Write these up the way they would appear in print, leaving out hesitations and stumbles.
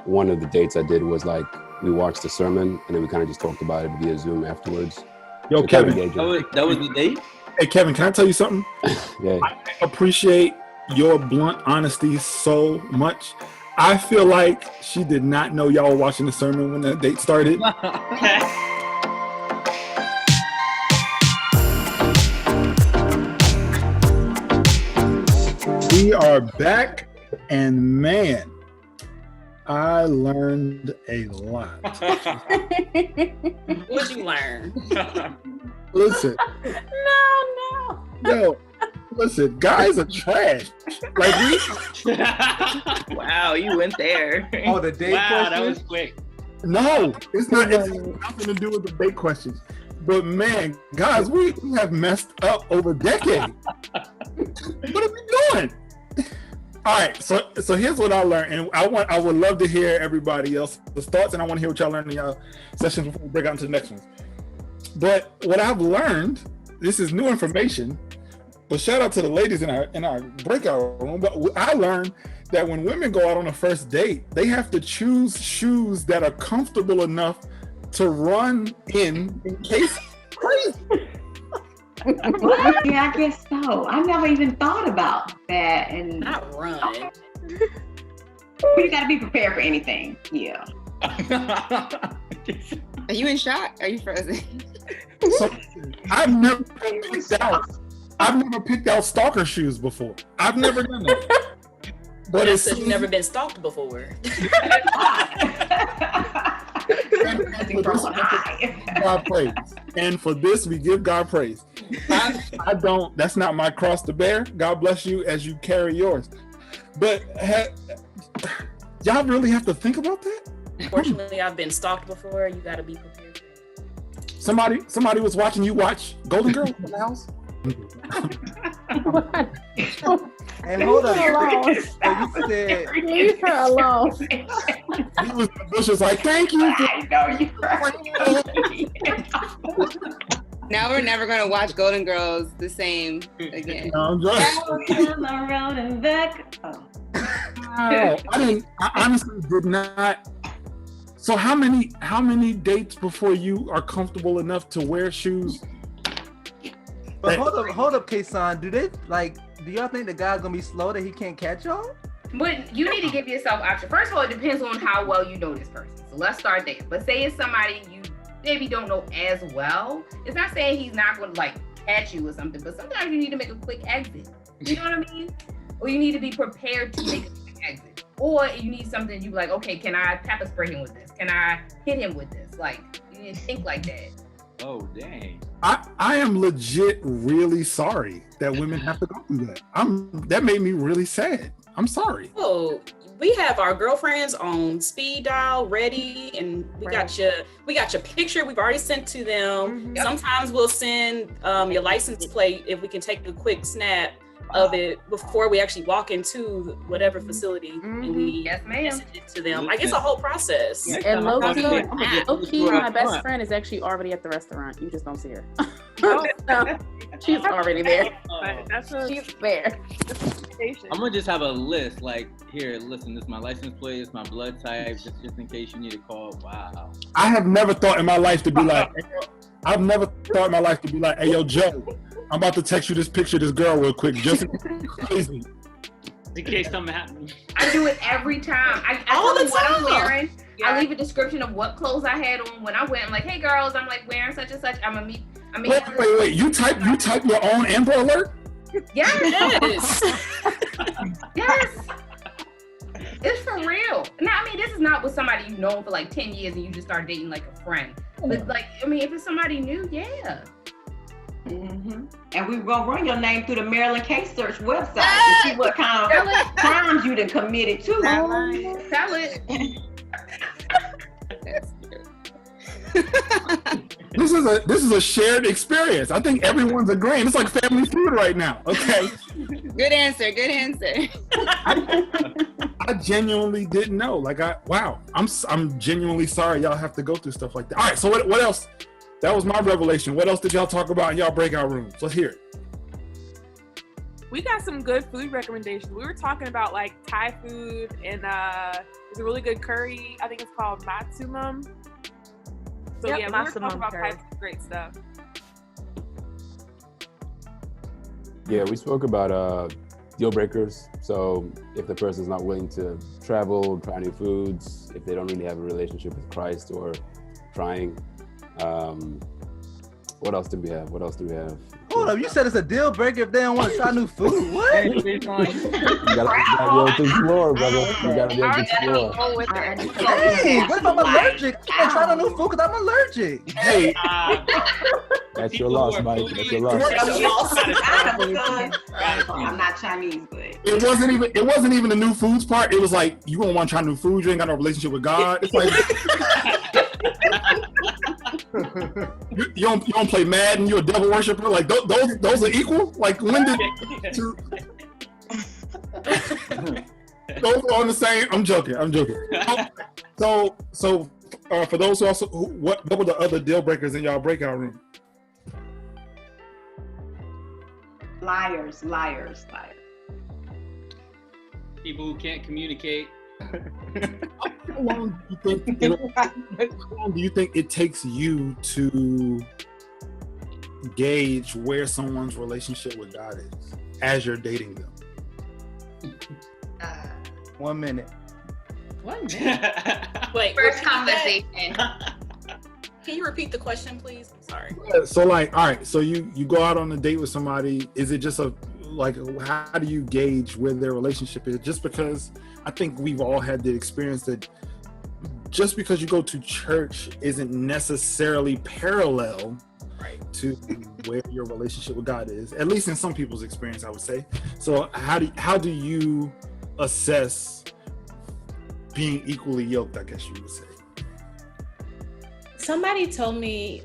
one of the dates I did was like, we watched the sermon and then we kind of just talked about it via Zoom afterwards. Yo, So Kevin. That was the date? Hey, Kevin, can I tell you something? Yeah. I appreciate your blunt honesty so much. I feel like she did not know y'all were watching the sermon when that date started. We are back, and man, I learned a lot. What'd you learn? Listen. No. Listen, guys are trash. Like Wow, you went there. Oh, the date question? That was quick. No, it's not. It's nothing to do with the bait questions. But man, guys, we have messed up over decades. What are we doing? All right, so here's what I learned, and I would love to hear everybody else's thoughts, and I want to hear what y'all learned in y'all sessions before we break out into the next ones. But what I've learned, this is new information, but shout out to the ladies in our breakout room. But I learned that when women go out on a first date, they have to choose shoes that are comfortable enough to run in case crazy. Yeah, I guess so. I never even thought about that. And Not run. Okay. You got to be prepared for anything. Yeah. Are you in shock? Are you frozen? So I've never picked out stalker shoes before. I've never done that. But That's because you've never been stalked before. God praise. And for this, we give God praise. I don't, that's not my cross to bear. God bless you as you carry yours. But y'all really have to think about that? Unfortunately, I've been stalked before. You got to be prepared. Somebody was watching you watch Golden Girls in the house? And hold on. So you said, Leave her alone. He was in the bushes like, thank you. I know you're right. Now we're never gonna watch Golden Girls the same again. No, I'm just, Down the road and back. Oh. I honestly did not. So how many dates before you are comfortable enough to wear shoes? but hold up, Kason. Do y'all think the guy's gonna be slow that he can't catch y'all? But you need to give yourself option. First of all, it depends on how well you know this person. So let's start there. But say it's somebody you maybe don't know as well. It's not saying he's not going to like catch you or something, but sometimes you need to make a quick exit. You know what I mean? Or you need to be prepared to make a quick exit. Or you need something you be like, okay, can I pepper spray him with this? Can I hit him with this? Like, you need to think like that. Oh, dang. I am legit really sorry that women have to go through that. That made me really sad. I'm sorry. Oh, we have our girlfriends on speed dial ready, and we got your picture. We've already sent to them. Yep. Sometimes we'll send your license plate if we can take a quick snap of it before we actually walk into whatever facility and we message it to them. Like, it's a whole process. And low-key, my best friend is actually already at the restaurant. You just don't see her. She's already there. She's there. I'm gonna just have a list. Like, here, listen, this is my license plate, it's my blood type, just in case you need a call. Wow. I have never thought in my life to be like, hey, yo, Joe, I'm about to text you this picture of this girl real quick, just crazy. In case something happens. I do it every time. I All tell the them what I'm time. wearing. Yeah. I leave a description of what clothes I had on when I went. I'm like, hey girls, I'm like wearing such and such. Wait. You type your own Amber Alert? Yes. Yes. Yes. It's for real. Now, I mean, this is not with somebody you've known for like 10 years and you just start dating like a friend. But like, I mean, if it's somebody new, yeah. Mm-hmm. And we're gonna run your name through the Maryland Case Search website to see what kind of crimes you done committed too. Tell it. This is a shared experience. I think everyone's agreeing. It's like family feud right now. Okay. Good answer. I genuinely didn't know. Like, I'm genuinely sorry y'all have to go through stuff like that. All right. So what else? That was my revelation. What else did y'all talk about in y'all breakout rooms? Let's hear it. We got some good food recommendations. We were talking about like Thai food and there's a really good curry. I think it's called Matsumam. So Yep, yeah, we were talking Matsumam about curry. Thai food, great stuff. Yeah, we spoke about deal breakers. So if the person's not willing to travel, try new foods, if they don't really have a relationship with Christ or trying, what else do we have? Hold up, you said it's a deal breaker if they don't want to try new food. What? You gotta be able to explore, brother. You gotta be able to explore. Hey, what if I'm allergic? I can't try no new food because I'm allergic. Hey, That's your loss, Mike. That's your loss. I'm not Chinese, but it wasn't even the new foods part. It was like, you don't want to try new food. You ain't got no relationship with God. It's like you don't play Madden. You're a devil worshiper. Like those are equal. Like when did those are on the same? I'm joking. So for those who also, what were the other deal breakers in y'all breakout room? liars. People who can't communicate. How long do you think it takes you to gauge where someone's relationship with God is as you're dating them? 1 minute. 1 minute. Wait, First conversation. Can you repeat the question, please? I'm sorry. Yeah, so like, all right, so you go out on a date with somebody. Is it just how do you gauge where their relationship is? Just because I think we've all had the experience that just because you go to church isn't necessarily parallel to where your relationship with God is, at least in some people's experience, I would say. So how do you assess being equally yoked, I guess you would say? Somebody told me,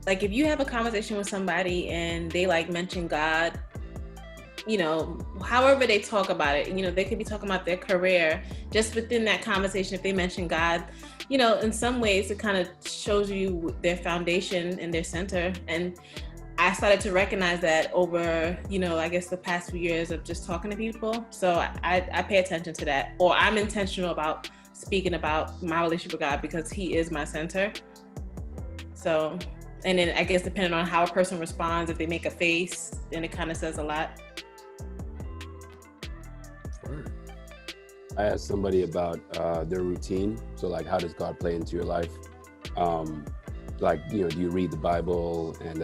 like if you have a conversation with somebody and they like mention God, you know, however they talk about it, you know, they could be talking about their career. Just within that conversation, if they mention God, you know, in some ways it kind of shows you their foundation and their center. And I started to recognize that over, you know, I guess the past few years of just talking to people. So I pay attention to that, or I'm intentional about speaking about my relationship with God because He is my center. So, and then I guess depending on how a person responds, if they make a face, then it kind of says a lot. I asked somebody about their routine. So like, how does God play into your life? Like, you know, do you read the Bible and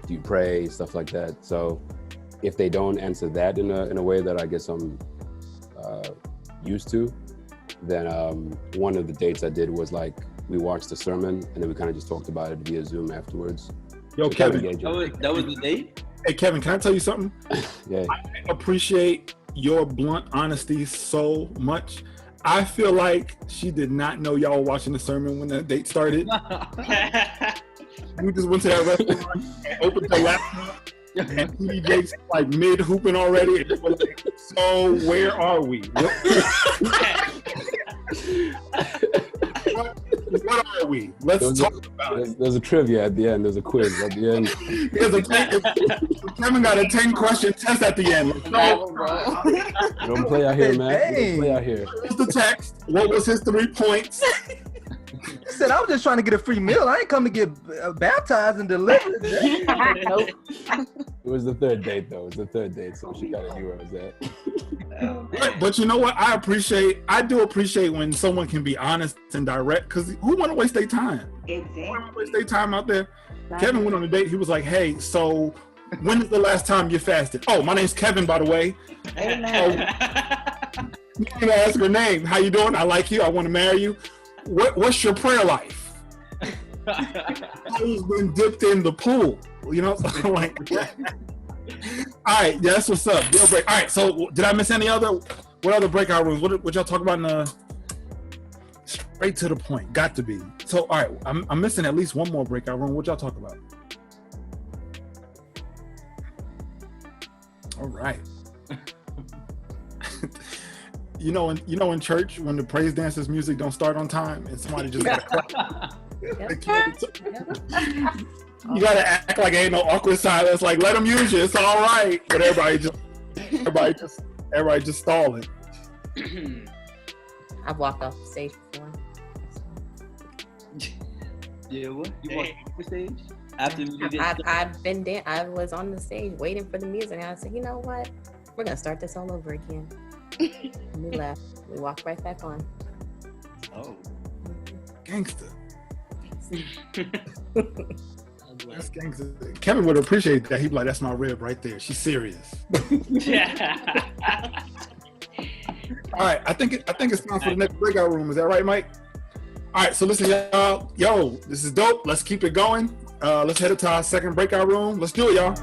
do you pray, stuff like that? So if they don't answer that in a way that I guess I'm used to, then one of the dates I did was like, we watched a sermon and then we kind of just talked about it via Zoom afterwards. Yo, So Kevin. That was the date? Hey, Kevin, can I tell you something? Yeah. I appreciate your blunt honesty so much. I feel like she did not know y'all were watching the sermon when that date started. We just went to that restaurant and opened the laptop and TDJ's like mid hooping already. And we're like, so where are we? What are we? Let's talk about it. There's a trivia at the end. There's a quiz at the end. Kevin got a 10-question test at the end. Like, Don't play out here, man. Don't play out here. What was the text? What was his 3 points? He said, I was just trying to get a free meal. I ain't come to get baptized and delivered. It was the third date, though. It was the third date, so she got to knew where I was at. But you know what? I do appreciate when someone can be honest and direct, because who want to waste their time? Exactly. Who want to waste their time out there? Kevin went on a date. He was like, hey, so when is the last time you fasted? Oh, my name's Kevin, by the way. Amen. You can ask her name. How you doing? I like you. I want to marry you. What's your prayer life? Who's been dipped in the pool? You know, so I'm like, all right, yeah, that's what's up. Deal break. All right, so did I miss any other? What other breakout rooms? What y'all talk about in the? Straight to the point. Got to be. So all right, I'm missing at least one more breakout room. What y'all talk about? All right. You know, in church when the praise dancers music don't start on time and somebody just got to clap. You gotta act like ain't no awkward silence. Like let them use you. It's all right. But everybody just stalling. I've walked off the stage before. Yeah, what? You walked off the stage? After you did I've been there. I was on the stage waiting for the music. And I said, you know what? We're gonna start this all over again. And we left. We walked right back on. Oh. Gangster. That's gangster. Kevin would appreciate that. He'd be like, that's my rib right there. She's serious. Yeah. All right, I think it's time for the next breakout room. Is that right, Mike? All right, so listen, y'all. Yo, this is dope. Let's keep it going. Let's head to our second breakout room. Let's do it, y'all.